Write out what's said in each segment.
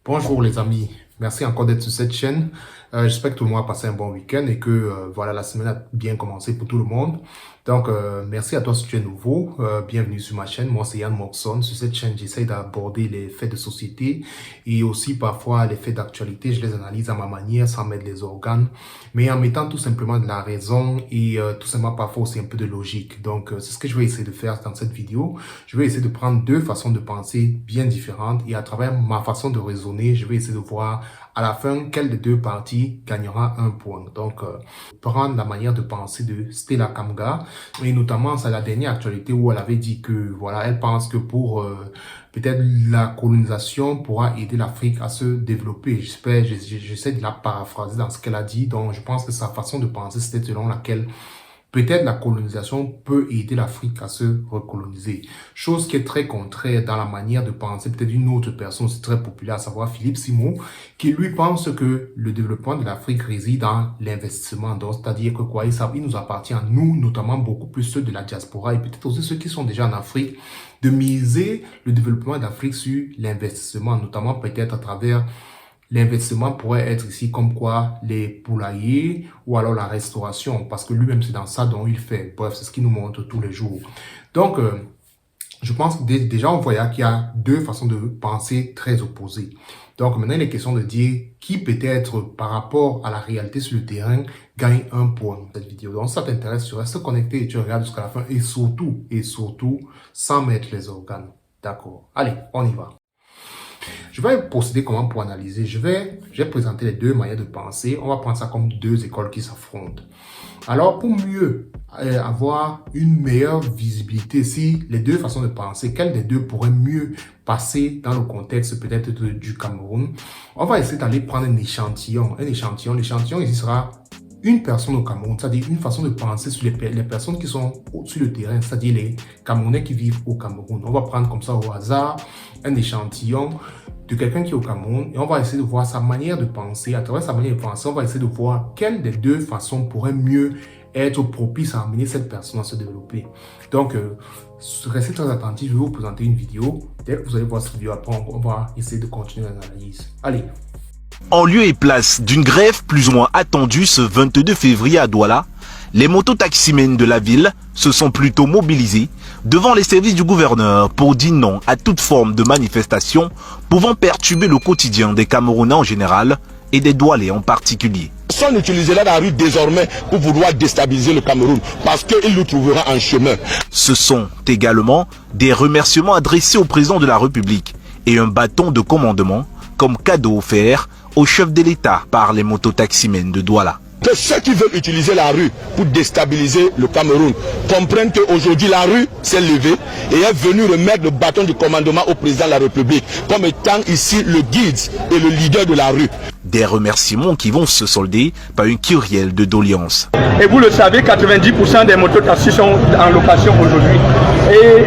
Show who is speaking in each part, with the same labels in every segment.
Speaker 1: Bonjour les amis, merci encore d'être sur cette chaîne. J'espère que tout le monde a passé un bon week-end et que voilà, la semaine a bien commencé pour tout le monde. Donc merci à toi si tu es nouveau, bienvenue sur ma chaîne. Moi c'est Yann Moxon. Sur cette chaîne j'essaie d'aborder les faits de société et aussi parfois les faits d'actualité. Je les analyse à ma manière sans mettre les organes, mais en mettant tout simplement de la raison et tout simplement parfois aussi un peu de logique. Donc c'est ce que je vais essayer de faire dans cette vidéo. Je vais essayer de prendre deux façons de penser bien différentes et à travers ma façon de raisonner, je vais essayer de voir à la fin quelle des deux parties gagnera un point. Donc prendre la manière de penser de Stella Kamga et notamment c'est la dernière actualité où elle avait dit que voilà, elle pense que pour peut-être la colonisation pourra aider l'Afrique à se développer. J'essaie de la paraphraser dans ce qu'elle a dit. Donc je pense que sa façon de penser c'était selon laquelle peut-être la colonisation peut aider l'Afrique à se recoloniser. Chose qui est très contraire dans la manière de penser peut-être d'une autre personne, c'est très populaire, à savoir Philippe Simon, qui lui pense que le développement de l'Afrique réside dans l'investissement. Donc, c'est-à-dire que quoi, il nous appartient à nous, notamment beaucoup plus ceux de la diaspora et peut-être aussi ceux qui sont déjà en Afrique, de miser le développement d'Afrique sur l'investissement, notamment peut-être à travers l'investissement pourrait être ici comme quoi les poulaillers ou alors la restauration parce que lui-même c'est dans ça dont il fait. Bref, c'est ce qu'il nous montre tous les jours. Donc, je pense que déjà on voit qu'il y a deux façons de penser très opposées. Donc maintenant il est question de dire qui peut-être par rapport à la réalité sur le terrain gagne un point dans cette vidéo. Donc si ça t'intéresse, tu restes connecté et tu regardes jusqu'à la fin et surtout sans mettre les organes. D'accord. Allez, on y va. Je vais procéder comment pour analyser. Je vais présenter les deux manières de penser. On va prendre ça comme deux écoles qui s'affrontent. Alors, pour mieux avoir une meilleure visibilité, si les deux façons de penser, quelle des deux pourrait mieux passer dans le contexte peut-être du Cameroun, on va essayer d'aller prendre un échantillon. L'échantillon ici sera une personne au Cameroun, c'est-à-dire une façon de penser sur les personnes qui sont sur le terrain, c'est-à-dire les Camerounais qui vivent au Cameroun. On va prendre comme ça au hasard un échantillon de quelqu'un qui est au Cameroun et on va essayer de voir sa manière de penser. À travers sa manière de penser, on va essayer de voir quelle des deux façons pourrait mieux être propice à amener cette personne à se développer. Donc, restez très attentifs, je vais vous présenter une vidéo. Dès que vous allez voir cette vidéo, après, on va essayer de continuer l'analyse. Allez.
Speaker 2: En lieu et place d'une grève plus ou moins attendue ce 22 février à Douala, les mototaximènes de la ville se sont plutôt mobilisés devant les services du gouverneur pour dire non à toute forme de manifestation pouvant perturber le quotidien des Camerounais en général et des Doualais en particulier.
Speaker 3: Personne n'utilisera la rue désormais pour vouloir déstabiliser le Cameroun parce qu'il nous trouvera en chemin.
Speaker 2: Ce sont également des remerciements adressés au président de la République et un bâton de commandement comme cadeau offert au chef de l'État par les mototaximènes de Douala.
Speaker 3: Que ceux qui veulent utiliser la rue pour déstabiliser le Cameroun comprennent qu'aujourd'hui la rue s'est levée et est venue remettre le bâton de commandement au président de la République comme étant ici le guide et le leader de la rue.
Speaker 2: Des remerciements qui vont se solder par une kyrielle de doléances.
Speaker 4: Et vous le savez, 90% des mototaxis sont en location aujourd'hui. Et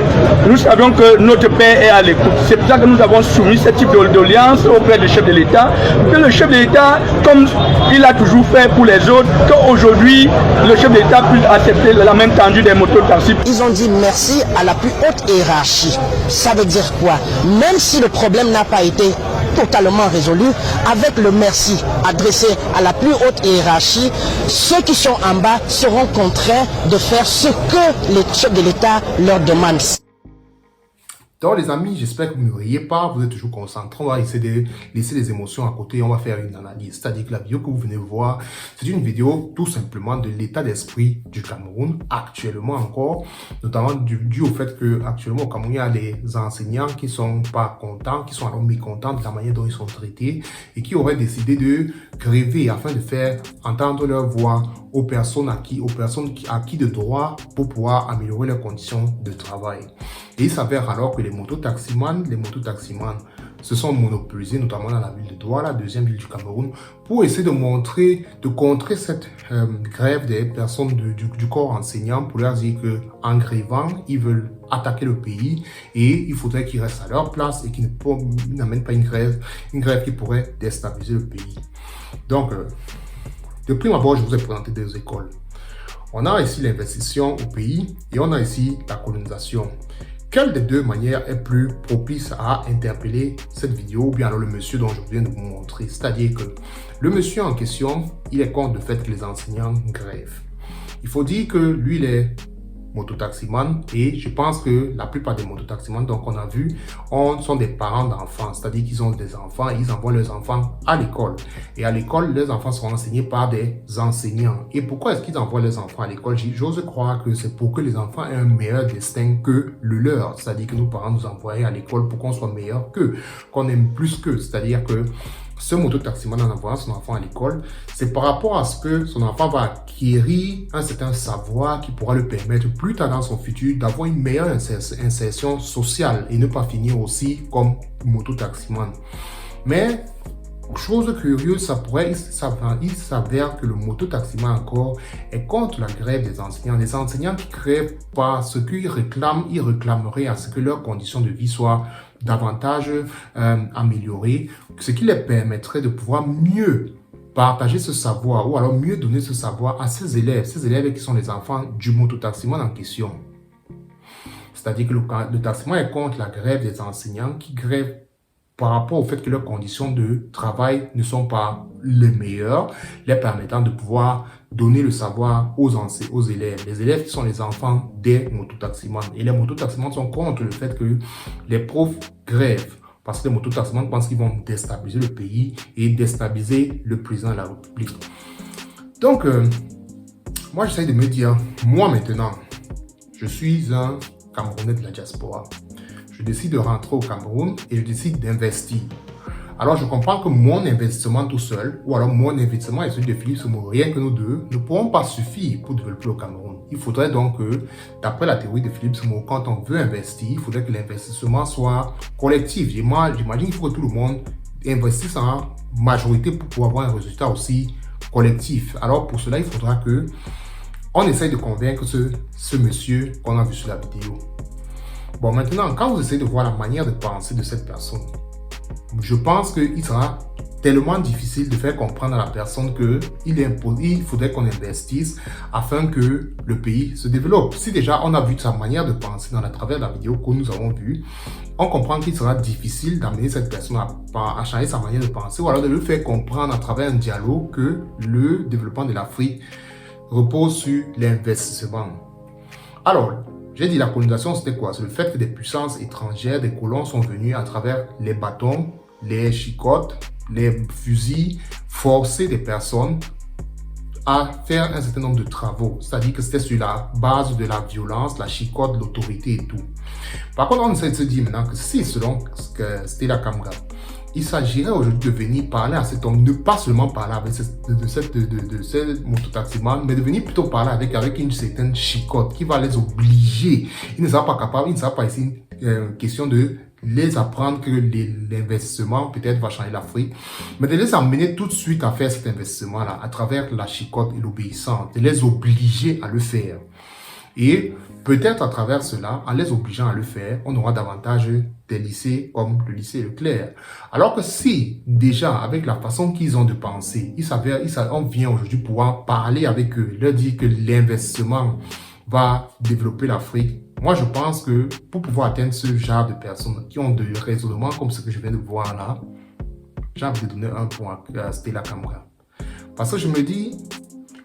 Speaker 4: nous savons que notre père est à l'écoute. C'est pour ça que nous avons soumis ce type de doléances auprès du chef de l'État. Que le chef de l'État, comme il a toujours fait pour les autres, qu'aujourd'hui le chef de l'État puisse accepter la même tendue des mototaxis.
Speaker 5: Ils ont dit merci à la plus haute hiérarchie. Ça veut dire quoi? Même si le problème n'a pas été totalement résolu, avec le merci adressé à la plus haute hiérarchie, ceux qui sont en bas seront contraints de faire ce que les chefs de l'État leur demandent.
Speaker 1: Donc les amis, j'espère que vous ne riez pas, vous êtes toujours concentrés. On va essayer de laisser les émotions à côté, on va faire une analyse. C'est-à-dire que la vidéo que vous venez voir, c'est une vidéo tout simplement de l'état d'esprit du Cameroun, actuellement encore, notamment dû au fait que actuellement au Cameroun, il y a des enseignants qui sont pas contents, qui sont alors mécontents de la manière dont ils sont traités et qui auraient décidé de gréver afin de faire entendre leur voix aux personnes acquis de droit pour pouvoir améliorer leurs conditions de travail. Et il s'avère alors que les mototaximans se sont monopolisés, notamment dans la ville de Douala, la deuxième ville du Cameroun, pour essayer de contrer cette grève des personnes du corps enseignant, pour leur dire qu'en grévant, ils veulent attaquer le pays et il faudrait qu'ils restent à leur place et qu'ils n'amènent pas une grève qui pourrait déstabiliser le pays. Donc, de prime abord, je vous ai présenté deux écoles. On a ici l'investissement au pays et on a ici la colonisation. Quelle des deux manières est plus propice à interpeller cette vidéo ou bien alors le monsieur dont je viens de vous montrer? C'est-à-dire que le monsieur en question, il est contre le fait que les enseignants grèvent. Il faut dire que lui, il est mototaximan et je pense que la plupart des mototaximans, donc on a vu, sont des parents d'enfants, c'est-à-dire qu'ils ont des enfants et ils envoient leurs enfants à l'école. Et à l'école, leurs enfants sont enseignés par des enseignants. Et pourquoi est-ce qu'ils envoient leurs enfants à l'école? J'ose croire que c'est pour que les enfants aient un meilleur destin que le leur. C'est-à-dire que nos parents nous envoient à l'école pour qu'on soit meilleur qu'eux, qu'on aime plus qu'eux. C'est-à-dire que ce mototaximan en envoyant son enfant à l'école, c'est par rapport à ce que son enfant va acquérir un certain savoir qui pourra le permettre plus tard dans son futur d'avoir une meilleure insertion sociale et ne pas finir aussi comme mototaximan. Mais, chose curieuse, il s'avère que le mototaximan encore est contre la grève des enseignants. Les enseignants qui grèvent parce qu'ils réclament, ils réclameraient à ce que leurs conditions de vie soient davantage améliorées, ce qui les permettrait de pouvoir mieux partager ce savoir ou alors mieux donner ce savoir à ces élèves qui sont les enfants du mototaximan en question. C'est-à-dire que le taximan est contre la grève des enseignants qui grèvent par rapport au fait que leurs conditions de travail ne sont pas les meilleures, les permettant de pouvoir donner le savoir aux élèves. Les élèves qui sont les enfants des mototaximans. Et les mototaximans sont contre le fait que les profs grèvent. Parce que les mototaximans pensent qu'ils vont déstabiliser le pays et déstabiliser le président de la République. Donc, moi j'essaie de me dire, moi maintenant, je suis un Camerounais de la diaspora. Je décide de rentrer au Cameroun et je décide d'investir. Alors je comprends que mon investissement tout seul, ou alors mon investissement et celui de Philippe Semo, rien que nous deux, ne pourront pas suffire pour développer le Cameroun. Il faudrait donc que, d'après la théorie de Philippe Semo, quand on veut investir, il faudrait que l'investissement soit collectif. J'imagine qu'il faut que tout le monde investisse en majorité pour pouvoir avoir un résultat aussi collectif. Alors pour cela, il faudra que on essaye de convaincre ce monsieur qu'on a vu sur la vidéo. Bon, maintenant, quand vous essayez de voir la manière de penser de cette personne, je pense qu'il sera tellement difficile de faire comprendre à la personne qu'il faudrait qu'on investisse afin que le pays se développe. Si déjà on a vu sa manière de penser à travers la vidéo que nous avons vue, on comprend qu'il sera difficile d'amener cette personne à changer sa manière de penser ou alors de lui faire comprendre à travers un dialogue que le développement de l'Afrique repose sur l'investissement. Alors, j'ai dit la colonisation, c'était quoi? C'est le fait que des puissances étrangères, des colons sont venus à travers les bâtons, les chicottes, les fusils, forcer des personnes à faire un certain nombre de travaux. C'est-à-dire que c'était sur la base de la violence, la chicotte, l'autorité et tout. Par contre, on essaie de se dire maintenant que si, selon ce que Stella Kamga, il s'agirait aujourd'hui de venir parler à cet homme, ne pas seulement parler avec ce mototaximan, mais de venir plutôt parler avec une certaine chicotte qui va les obliger. Il ne sera pas capable, il ne sera pas ici une question de les apprendre que l'investissement peut-être va changer l'Afrique, mais de les amener tout de suite à faire cet investissement-là à travers la chicotte et l'obéissance, de les obliger à le faire. Et peut-être à travers cela, en les obligeant à le faire, on aura davantage des lycées comme le lycée Leclerc. Alors que si, déjà, avec la façon qu'ils ont de penser, on vient aujourd'hui pouvoir parler avec eux, leur dire que l'investissement va développer l'Afrique, moi je pense que pour pouvoir atteindre ce genre de personnes qui ont de raisonnement comme ce que je viens de voir là, j'ai envie de donner un point à Stella Kamga. Parce que je me dis,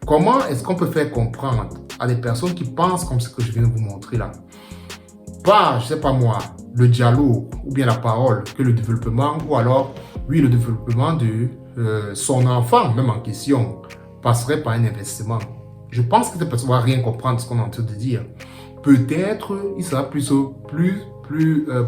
Speaker 1: comment est-ce qu'on peut faire comprendre à des personnes qui pensent comme ce que je viens de vous montrer là, pas, je sais pas moi, le dialogue ou bien la parole, que le développement, ou alors, oui, le développement de son enfant, même en question, passerait par un investissement. Je pense que cette personne ne va rien comprendre ce qu'on est en train de dire. Peut-être, il sera plus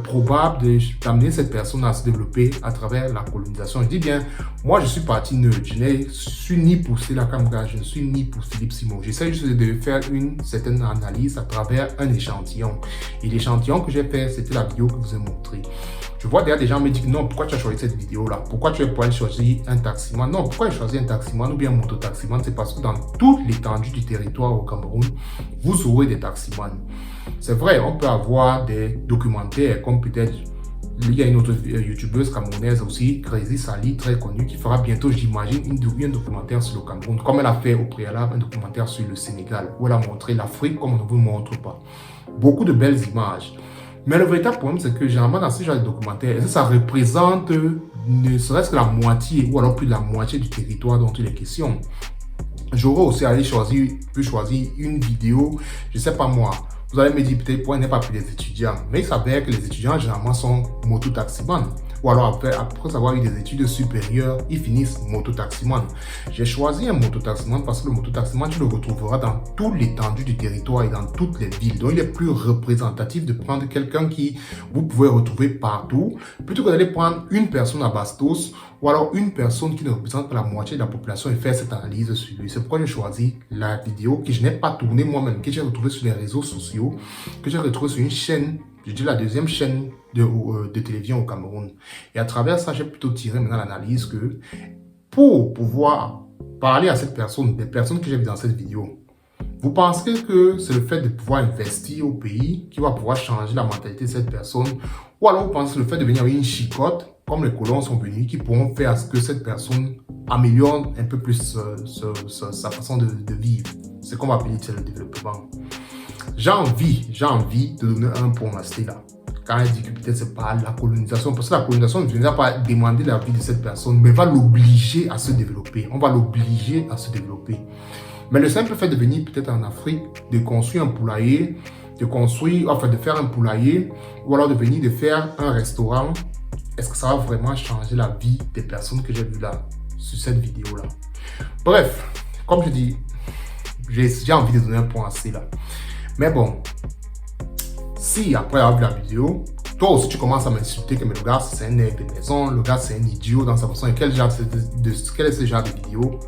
Speaker 1: probable d'amener cette personne à se développer à travers la colonisation. Je dis bien, moi je suis parti neutre, je ne suis ni pour Stella Kamga, je ne suis ni pour Philippe Semo. J'essaie juste de faire une certaine analyse à travers un échantillon. Et l'échantillon que j'ai fait, c'était la vidéo que je vous ai montrée. Je vois derrière des gens me dire non, pourquoi tu as choisi cette vidéo-là? Pourquoi tu as pas choisi un taximan? Non, pourquoi j'ai choisi un taximan ou bien un mototaximan? C'est parce que dans toute l'étendue du territoire au Cameroun, vous aurez des taximans. C'est vrai, on peut avoir des documentaires comme peut-être, il y a une autre youtubeuse camerounaise aussi, Crazy Sally, très connue, qui fera bientôt, j'imagine, un documentaire sur le Cameroun, comme elle a fait au préalable un documentaire sur le Sénégal, où elle a montré l'Afrique comme on ne vous montre pas. Beaucoup de belles images. Mais le véritable problème, c'est que généralement dans ce genre de documentaire, ça représente ne serait-ce que la moitié ou alors plus de la moitié du territoire dont il est question. J'aurais aussi pu choisir une vidéo, je sais pas moi. Vous allez me dire peut-être pourquoi il n'est pas plus des étudiants. Mais il s'avère que les étudiants généralement sont mototaximans. Ou alors après avoir eu des études supérieures, ils finissent mototaximans. J'ai choisi un mototaximan parce que le mototaximan, tu le retrouveras dans toute l'étendue du territoire et dans toutes les villes. Donc il est plus représentatif de prendre quelqu'un qui vous pouvez retrouver partout, plutôt que d'aller prendre une personne à Bastos ou alors une personne qui ne représente pas la moitié de la population et faire cette analyse sur lui. C'est pourquoi j'ai choisi la vidéo que je n'ai pas tournée moi-même, que j'ai retrouvée sur les réseaux sociaux, que j'ai retrouvée sur une chaîne, je dis la deuxième chaîne de télévision au Cameroun. Et à travers ça, j'ai plutôt tiré maintenant l'analyse que pour pouvoir parler à cette personne, des personnes que j'ai vues dans cette vidéo, vous pensez que c'est le fait de pouvoir investir au pays qui va pouvoir changer la mentalité de cette personne, ou alors vous pensez que c'est le fait de venir avec une chicotte, comme les colons sont venus, qui pourront faire ce que cette personne améliore un peu plus sa façon de vivre. C'est qu'on va appeler le développement. J'ai envie de donner un point à là. Quand elle dit que peut-être c'est pas la colonisation, parce que la colonisation ne viendra pas demander la vie de cette personne, mais va l'obliger à se développer. On va l'obliger à se développer. Mais le simple fait de venir peut-être en Afrique, de construire un poulailler, de faire un poulailler, ou alors de venir de faire un restaurant, est-ce que ça va vraiment changer la vie des personnes que j'ai vues là, sur cette vidéo-là? Bref, comme je dis, j'ai envie de donner un point assez là. Mais bon, si après avoir vu la vidéo, toi aussi tu commences à m'insulter que mais le gars c'est un aide de maison, le gars c'est un idiot dans sa façon, et quel est ce genre de vidéo?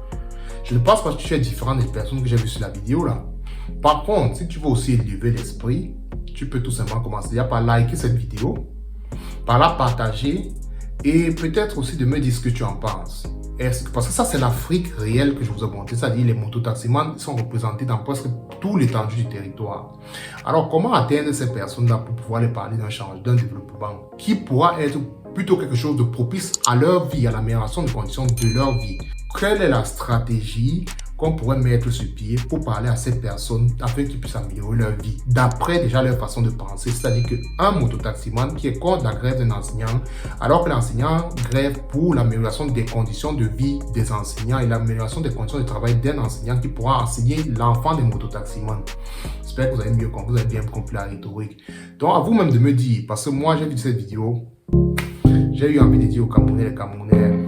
Speaker 1: Je ne pense pas que tu es différent des personnes que j'ai vues sur la vidéo là. Par contre, si tu veux aussi élever l'esprit, tu peux tout simplement commencer par liker cette vidéo, par la partager et peut-être aussi de me dire ce que tu en penses. Parce que ça, c'est l'Afrique réelle que je vous ai montré, c'est-à-dire les mototaximans sont représentés dans presque tout l'étendue du territoire. Alors, comment atteindre ces personnes-là pour pouvoir les parler d'un développement qui pourra être plutôt quelque chose de propice à leur vie, à l'amélioration des conditions de leur vie? Quelle est la stratégie qu'on pourrait mettre sur pied pour parler à ces personnes afin qu'ils puissent améliorer leur vie, d'après déjà leur façon de penser? C'est-à-dire qu'un mototaximan qui est contre la grève d'un enseignant, alors que l'enseignant grève pour l'amélioration des conditions de vie des enseignants et l'amélioration des conditions de travail d'un enseignant qui pourra enseigner l'enfant des mototaximans. J'espère que vous avez mieux compris, vous avez bien compris la rhétorique. Donc à vous-même de me dire, parce que moi j'ai vu cette vidéo, j'ai eu envie de dire aux Camerounais, les Camerounais,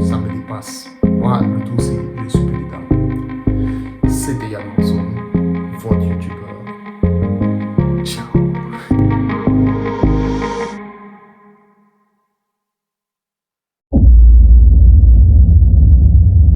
Speaker 1: ça me dépasse. Moi, le tout c'est, je suis plus dedans. C'était Yann Monceau.